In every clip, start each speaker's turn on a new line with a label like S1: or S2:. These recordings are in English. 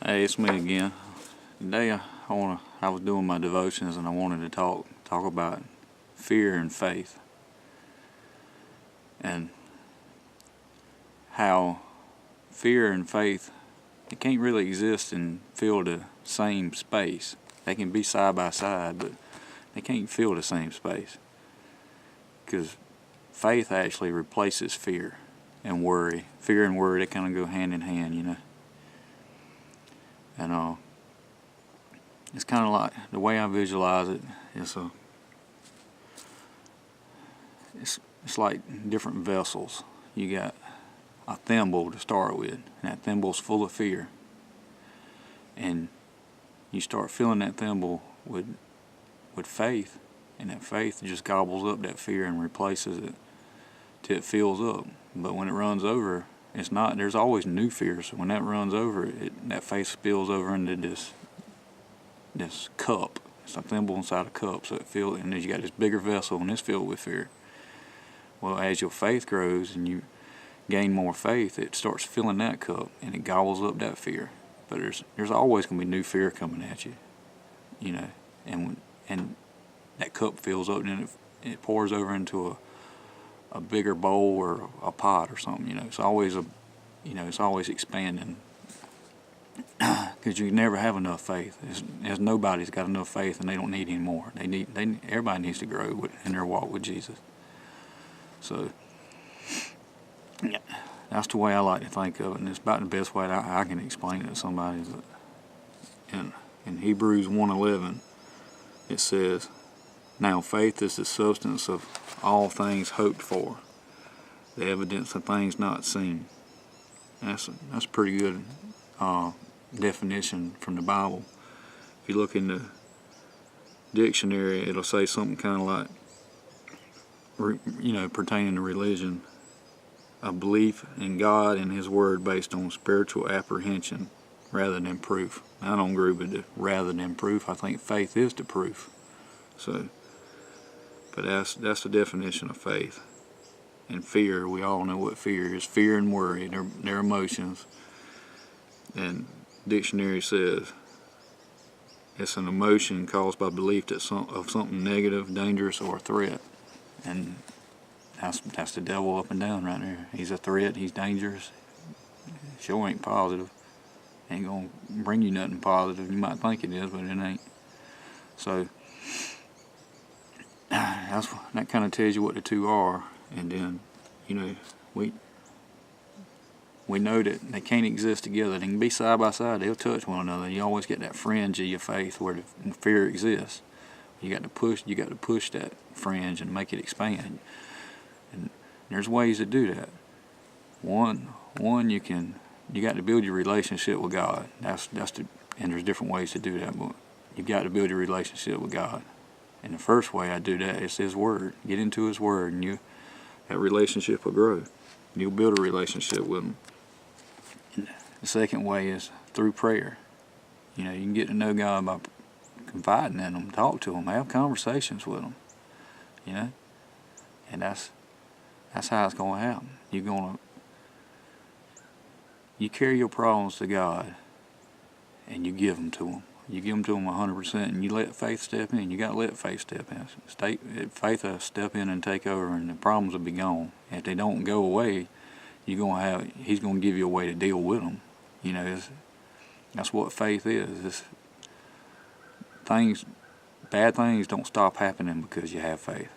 S1: Hey, it's me again. Today I was doing my devotions and I wanted to talk about fear and faith and how fear and faith, they can't really exist and fill the same space. They can be side by side, but they can't fill the same space, because faith actually replaces fear and worry. Fear and worry, they kind of go hand in hand, And it's kind of like, the way I visualize it is it's like different vessels. You got a thimble to start with, and that thimble's full of fear. And you start filling that thimble with faith, and that faith just gobbles up that fear and replaces it till it fills up. But when it runs over, it's not. There's always new fears. When that runs over, that faith spills over into this cup. It's a thimble inside a cup, so it fills. And then you got this bigger vessel, and it's filled with fear. Well, as your faith grows and you gain more faith, it starts filling that cup, and it gobbles up that fear. But there's always going to be new fear coming at you, and that cup fills up, and then it pours over into a bigger bowl or a pot or something. It's always it's always expanding, because you never have enough faith. As nobody's got enough faith, and they don't need any more. Everybody needs to grow in their walk with Jesus. So yeah, that's the way I like to think of it, and it's about the best way that I can explain it to somebody. In Hebrews 1:11, it says, "Now faith is the substance of all things hoped for, the evidence of things not seen." That's a pretty good definition from the Bible. If you look in the dictionary, it'll say something kind of like, pertaining to religion, a belief in God and His Word based on spiritual apprehension rather than proof. I don't agree with the rather than proof. I think faith is the proof. But that's the definition of faith. And fear, we all know what fear is. Fear and worry, they're emotions. And dictionary says it's an emotion caused by belief of something negative, dangerous, or a threat. And that's the devil up and down right there. He's a threat. He's dangerous. Sure ain't positive. Ain't gonna bring you nothing positive. You might think it is, but it ain't. So that kind of tells you what the two are. And then, we know that they can't exist together. They can be side by side. They'll touch one another. You always get that fringe of your faith where the fear exists. You got to push that fringe and make it expand. And there's ways to do that. One, you got to build your relationship with God. And there's different ways to do that, but you got to build your relationship with God. And the first way I do that is His Word. Get into His Word, and that relationship will grow. You'll build a relationship with Him. And the second way is through prayer. You can get to know God by confiding in Him, talk to Him, have conversations with Him. And that's how it's going to happen. You carry your problems to God, and you give them to Him. You give them to Him 100%, and you let faith step in. You got to let faith step in. Faith will step in and take over, and the problems will be gone. If they don't go away, He's going to give you a way to deal with them. That's what faith is. Bad things don't stop happening because you have faith.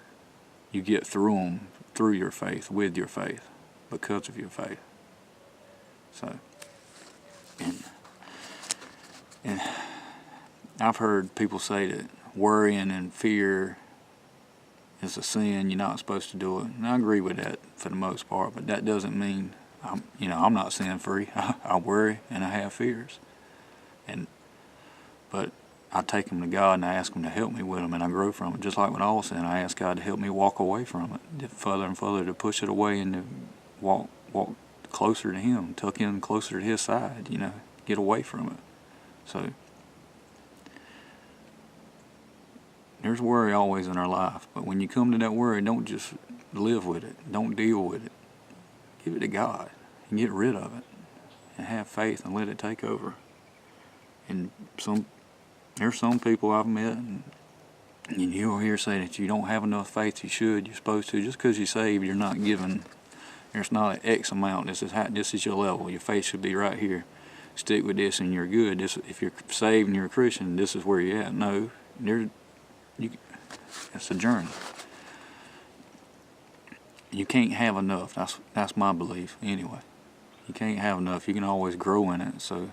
S1: You get through them through your faith, with your faith, because of your faith. So, and I've heard people say that worrying and fear is a sin. You're not supposed to do it, and I agree with that for the most part. But that doesn't mean I'm not sin free. I worry and I have fears, but I take them to God and I ask Him to help me with them, and I grow from it. Just like with all sin, I ask God to help me walk away from it, further and further, to push it away and to walk closer to Him, tuck in closer to His side. Get away from it. So there's worry always in our life, but when you come to that worry, don't just live with it. Don't deal with it. Give it to God and get rid of it, and have faith and let it take over. And there's some people I've met, and you'll hear say that you don't have enough faith. You should. You're supposed to. Just because you're saved, you're not given. There's not an X amount. This is your level. Your faith should be right here. Stick with this, and you're good. If you're saved and you're a Christian, this is where you're at. No, it's a journey. You can't have enough. That's my belief anyway. You can't have enough. You can always grow in it. So,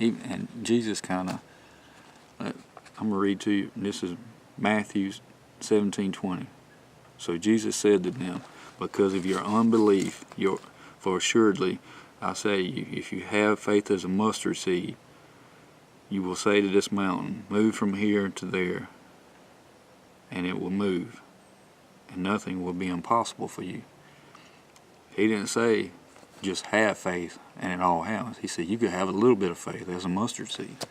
S1: and Jesus kind of. I'm gonna read to you. This is Matthew 17:20. So Jesus said to them, "Because of your unbelief, for assuredly I say to you, if you have faith as a mustard seed, you will say to this mountain, move from here to there, and it will move, and nothing will be impossible for you." He didn't say just have faith and it all happens. He said you could have a little bit of faith as a mustard seed.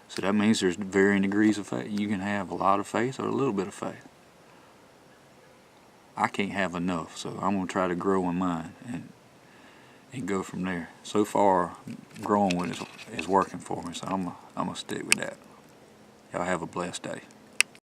S1: So that means there's varying degrees of faith. You can have a lot of faith or a little bit of faith. I can't have enough, so I'm going to try to grow in mine and go from there. So far, growing with it is working for me, so I'm going to stick with that. Y'all have a blessed day.